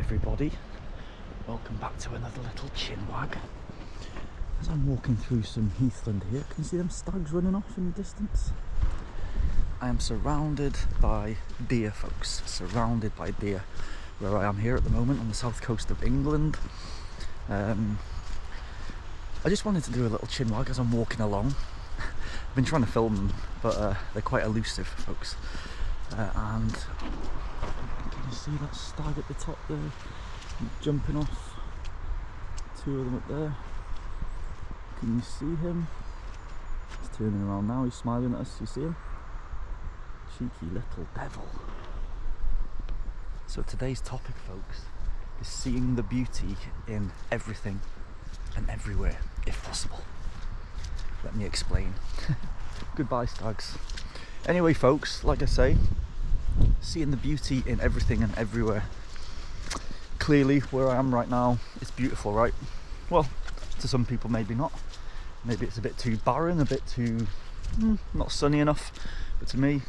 everybody, welcome back to another little chinwag. As I'm walking through some heathland here, can you see them stags running off in the distance? I am surrounded by deer, folks, surrounded by deer where I am here at the moment on the south coast of England. I just wanted to do a little chinwag as I'm walking along. I've been trying to film them, but they're quite elusive, folks. And can you see that stag at the top there, jumping off? Two of them up there. Can you see him? He's turning around now, he's smiling at us, you see him? Cheeky little devil. So today's topic, folks, is seeing the beauty in everything and everywhere, if possible. Let me explain. Goodbye, stags. Anyway, folks, like I say, seeing the beauty in everything and everywhere. Clearly, where I am right now, it's beautiful, right? Well, to some people, maybe not. Maybe it's a bit too barren, a bit too not sunny enough. But to me,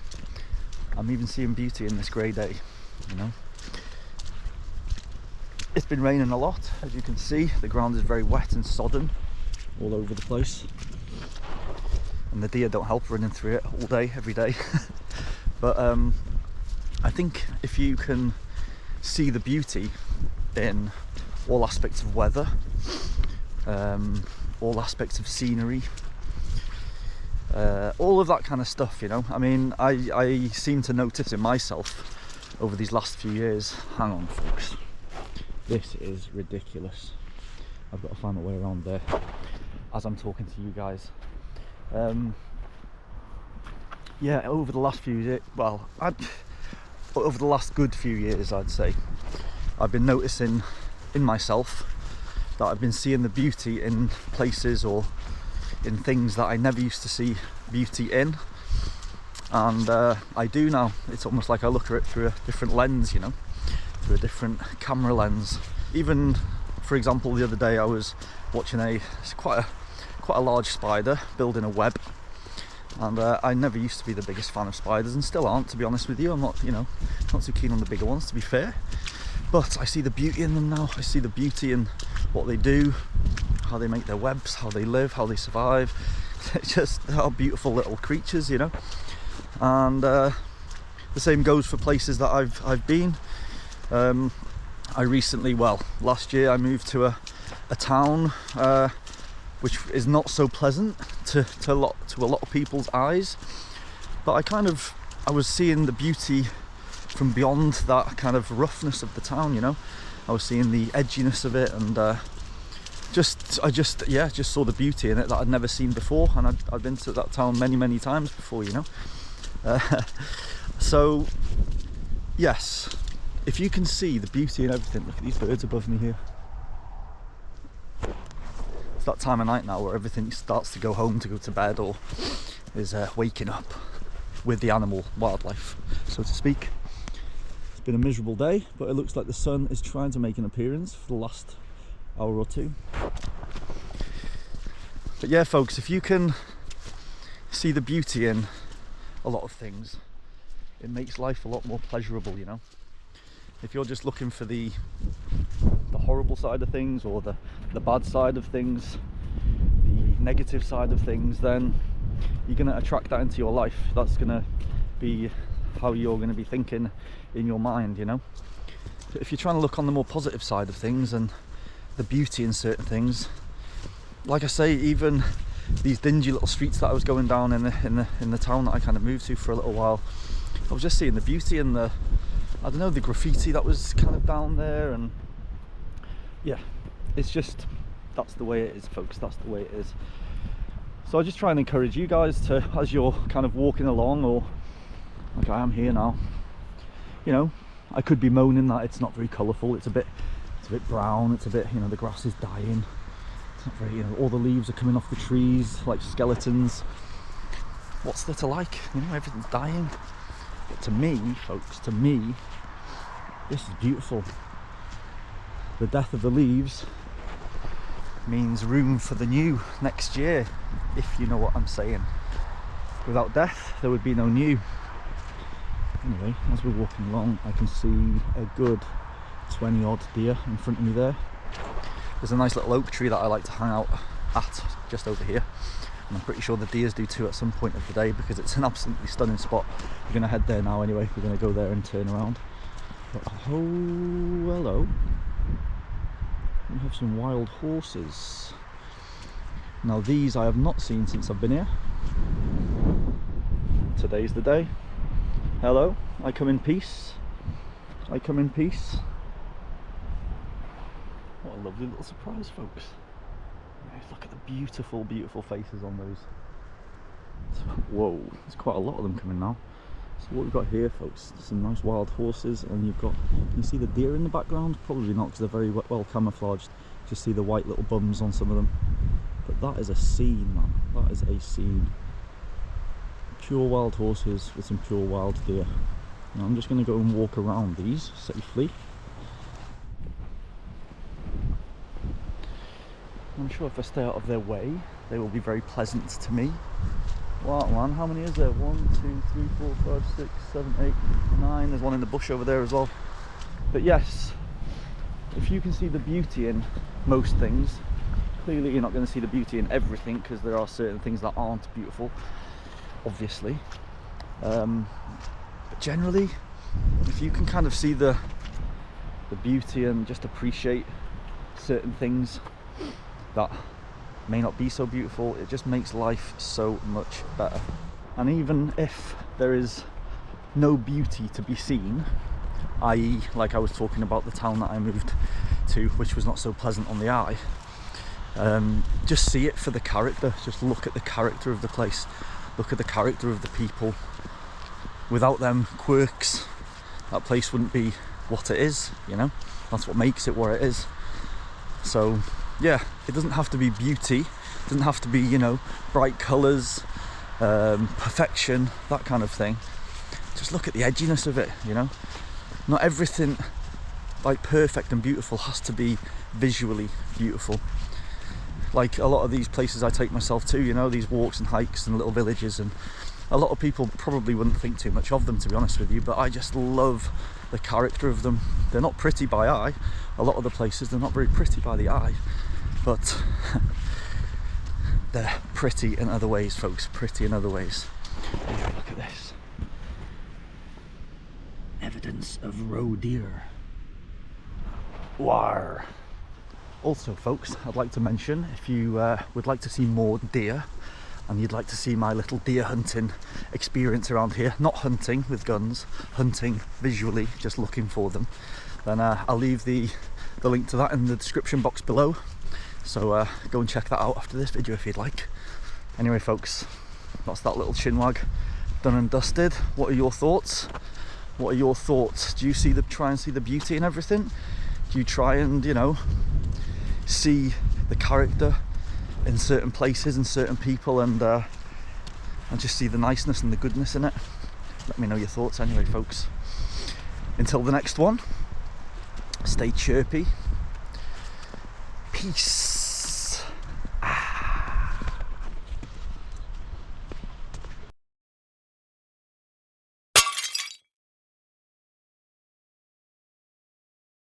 I'm even seeing beauty in this grey day, you know. It's been raining a lot, as you can see. The ground is very wet and sodden all over the place. And the deer don't help, running through it all day, every day. But I think if you can see the beauty in all aspects of weather, all aspects of scenery, all of that kind of stuff, you know. I mean, I seem to notice in myself over these last few years. Hang on, folks, this is ridiculous. I've got to find my way around there as I'm talking to you guys. Yeah, over the last few years, well, over the last good few years, I'd say, I've been noticing in myself that I've been seeing the beauty in places or in things that I never used to see beauty in. And I do now. It's almost like I look at it through a different lens, you know, through a different camera lens. Even, for example, the other day I was watching quite a large spider building a web, and I never used to be the biggest fan of spiders, and still aren't, to be honest with you. I'm not, you know, not too keen on the bigger ones, to be fair, but I see the beauty in them now. I see the beauty in what they do, how they make their webs, how they live, how they survive. It's just how beautiful little creatures, you know. And the same goes for places that I've been. I recently, well, last year I moved to a town which is not so pleasant to a lot of people's eyes, but I was seeing the beauty from beyond that kind of roughness of the town, you know. I was seeing the edginess of it, and I just saw the beauty in it that I'd never seen before. And I'd been to that town many times before, you know. So yes, if you can see the beauty in everything. Look at these birds above me here. It's that time of night now where everything starts to go home, to go to bed, or is waking up with the wildlife, so to speak. It's been a miserable day, but it looks like the sun is trying to make an appearance for the last hour or two. But yeah, folks, if you can see the beauty in a lot of things, it makes life a lot more pleasurable, you know. If you're just looking for the horrible side of things, or the bad side of things, the negative side of things, then you're going to attract that into your life. That's going to be how you're going to be thinking in your mind, you know. But if you're trying to look on the more positive side of things and the beauty in certain things, like I say, even these dingy little streets that I was going down in the town that I kind of moved to for a little while, I was just seeing the beauty in the graffiti that was kind of down there. And yeah, it's just, that's the way it is, folks. That's the way it is. So I just try and encourage you guys to, as you're kind of walking along, or like I am here now, you know, I could be moaning that it's not very colourful. It's a bit brown. It's a bit, you know, the grass is dying. It's not very, you know, all the leaves are coming off the trees like skeletons. What's there to like? You know, everything's dying. But to me, folks, to me, this is beautiful. The death of the leaves means room for the new next year, if you know what I'm saying. Without death, there would be no new. Anyway, as we're walking along, I can see a good 20 odd deer in front of me there. There's a nice little oak tree that I like to hang out at just over here, and I'm pretty sure the deers do too at some point of the day, because it's an absolutely stunning spot. We're going to head there now anyway. We're going to go there and turn around. But, oh, hello. We have some wild horses. Now these I have not seen since I've been here. Today's the day. Hello, I come in peace. I come in peace. What a lovely little surprise, folks. Look at the beautiful, beautiful faces on those. Whoa, there's quite a lot of them coming now. So what we've got here, folks, some nice wild horses, and you've got, you see the deer in the background? Probably not, because they're very well camouflaged. Just see the white little bums on some of them. But that is a scene, man. That is a scene. Pure wild horses with some pure wild deer. Now I'm just going to go and walk around these safely. I'm sure if I stay out of their way, they will be very pleasant to me. Wow, man, how many is there? 1, 2, 3, 4, 5, 6, 7, 8, 9. There's one in the bush over there as well. But yes, if you can see the beauty in most things, clearly you're not going to see the beauty in everything, because there are certain things that aren't beautiful, obviously. But generally, if you can kind of see the beauty and just appreciate certain things that may not be so beautiful, it just makes life so much better. And even if there is no beauty to be seen, i.e. like I was talking about the town that I moved to, which was not so pleasant on the eye, just see it for the character. Just look at the character of the place, look at the character of the people. Without them quirks, that place wouldn't be what it is, you know. That's what makes it what it is. So yeah, it doesn't have to be beauty, it doesn't have to be, you know, bright colours, perfection, that kind of thing. Just look at the edginess of it, you know. Not everything like perfect and beautiful has to be visually beautiful. Like a lot of these places I take myself to, you know, these walks and hikes and little villages, and a lot of people probably wouldn't think too much of them, to be honest with you, but I just love the character of them. They're not pretty by eye. A lot of the places, they're not very pretty by the eye, but they're pretty in other ways, folks, pretty in other ways. Yeah, look at this. Evidence of roe deer. War. Also, folks, I'd like to mention, if you would like to see more deer, and you'd like to see my little deer hunting experience around here, not hunting with guns, hunting visually, just looking for them, then I'll leave the link to that in the description box below. So go and check that out after this video if you'd like. Anyway, folks, that's that little chinwag done and dusted. What are your thoughts? What are your thoughts? Do you try and see the beauty in everything? Do you try and, you know, see the character in certain places and certain people, and just see the niceness and the goodness in it? Let me know your thoughts anyway, folks. Until the next one, stay chirpy. Peace.